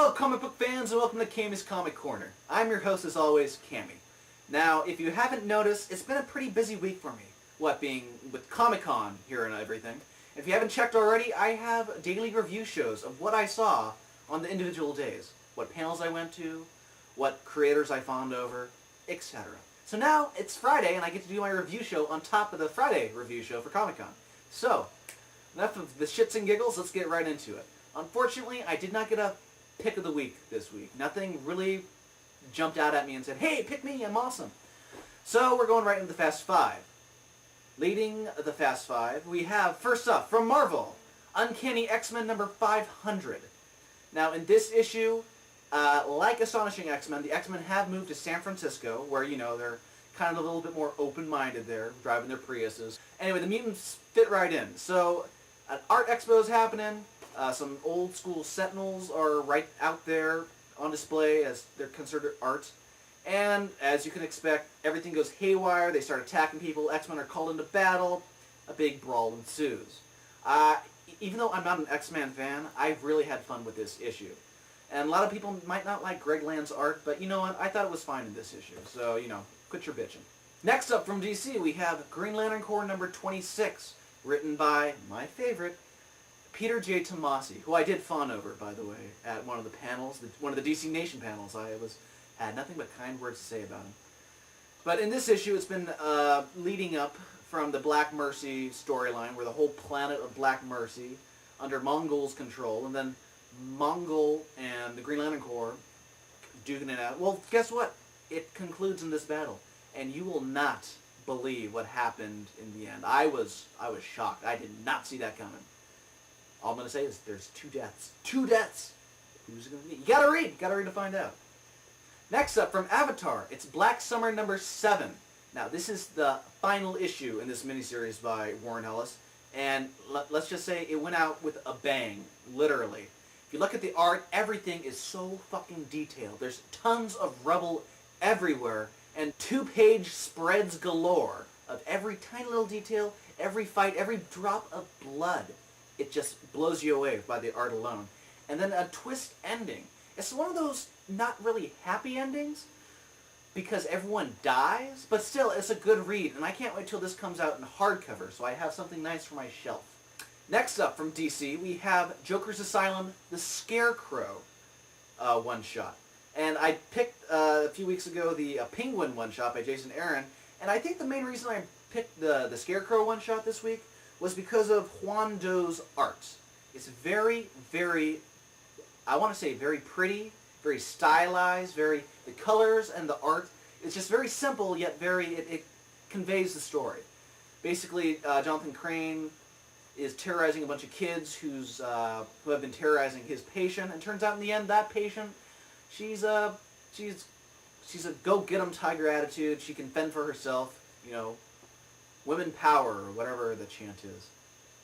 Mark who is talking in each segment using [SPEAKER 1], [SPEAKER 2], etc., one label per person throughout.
[SPEAKER 1] Hello comic book fans and welcome to Cammy's Comic Corner. I'm your host as always, Cammy. Now, if you haven't noticed, it's been a pretty busy week for me. What, being with Comic-Con here and everything. If you haven't checked already, I have daily review shows of what I saw on the individual days. What panels I went to, what creators I fawned over, etc. So now, it's Friday and I get to do my review show on top of the Friday review show for Comic-Con. So, enough of the shits and giggles, let's get right into it. Unfortunately, I did not get a pick of the week this week. Nothing really jumped out at me and said, hey, pick me, I'm awesome. So we're going right into the Fast Five. Leading the Fast Five, we have, first up, from Marvel, Uncanny X-Men number 500. Now, in this issue, like Astonishing X-Men, the X-Men have moved to San Francisco, where, you know, they're kind of a little bit more open-minded there, driving their Priuses. Anyway, the mutants fit right in. So, an art expo is happening. Some old-school Sentinels are right out there on display as they're considered art. And, as you can expect, everything goes haywire. They start attacking people. X-Men are called into battle. A big brawl ensues. Even though I'm not an X-Men fan, I've really had fun with this issue. And a lot of people might not like Greg Land's art, but you know what? I thought it was fine in this issue. So, you know, quit your bitching. Next up from DC, we have Green Lantern Corps number 26, written by my favorite, Peter J. Tomasi, who I did fawn over, by the way, at one of the panels, one of the DC Nation panels. I had nothing but kind words to say about him. But in this issue, it's been leading up from the Black Mercy storyline, where the whole planet of Black Mercy, under Mongol's control, and then Mongol and the Green Lantern Corps duking it out. Well, guess what? It concludes in this battle, and you will not believe what happened in the end. I was shocked. I did not see that coming. All I'm going to say is there's two deaths. Two deaths! Who's it going to be? You gotta read to find out. Next up, from Avatar, it's Black Summer number 7. Now, this is the final issue in this miniseries by Warren Ellis, and let's just say it went out with a bang, literally. If you look at the art, everything is so fucking detailed. There's tons of rubble everywhere, and 2-page spreads galore of every tiny little detail, every fight, every drop of blood. It just blows you away by the art alone. And then a twist ending. It's one of those not really happy endings, because everyone dies, but still, it's a good read, and I can't wait till this comes out in hardcover, so I have something nice for my shelf. Next up from DC, we have Joker's Asylum, the Scarecrow one-shot. And I picked, a few weeks ago, the Penguin one-shot by Jason Aaron, and I think the main reason I picked the Scarecrow one-shot this week was because of Juan Doe's art. It's very, very, I want to say very pretty, very stylized, the colors and the art, it's just very simple, yet it conveys the story. Basically, Jonathan Crane is terrorizing a bunch of kids who have been terrorizing his patient, and turns out in the end that patient, she's a go-get-em tiger attitude. She can fend for herself, you know, women power or whatever the chant is.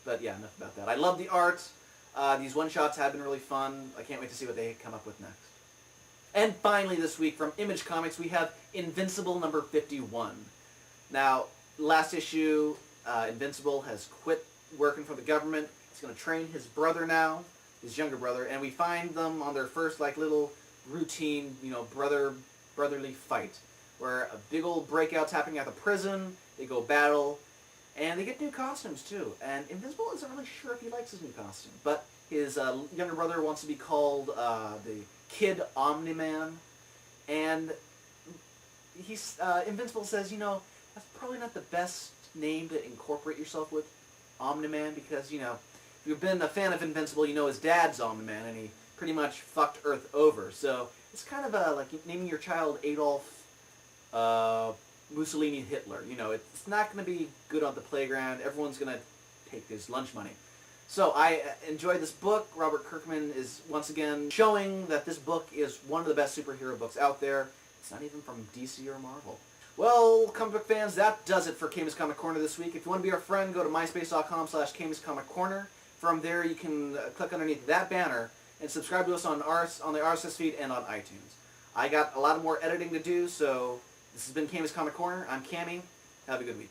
[SPEAKER 1] But yeah, enough about that. I love the art. These one-shots have been really fun. I can't wait to see what they come up with next. And finally this week from Image Comics we have Invincible number 51. Now, last issue, Invincible has quit working for the government. He's going to train his brother now, his younger brother, and we find them on their first like little routine, you know, brotherly fight, where a big old breakout's happening at the prison. They go battle, and they get new costumes too. And Invincible isn't really sure if he likes his new costume, but his younger brother wants to be called the Kid Omni-Man, and Invincible says, you know, that's probably not the best name to incorporate yourself with, Omni-Man, because, you know, if you've been a fan of Invincible, you know his dad's Omni-Man, and he pretty much fucked Earth over. So it's kind of like naming your child Adolf Mussolini Hitler. You know, it's not going to be good on the playground. Everyone's going to take his lunch money. So I enjoyed this book. Robert Kirkman is once again showing that this book is one of the best superhero books out there. It's not even from DC or Marvel. Well, comic book fans, that does it for Cammy's Comic Corner this week. If you want to be our friend, go to myspace.com/Cammy's Comic Corner. From there, you can click underneath that banner and subscribe to us on the RSS feed and on iTunes. I got a lot more editing to do, so this has been Cammy's Comic Corner. I'm Cammy. Have a good week.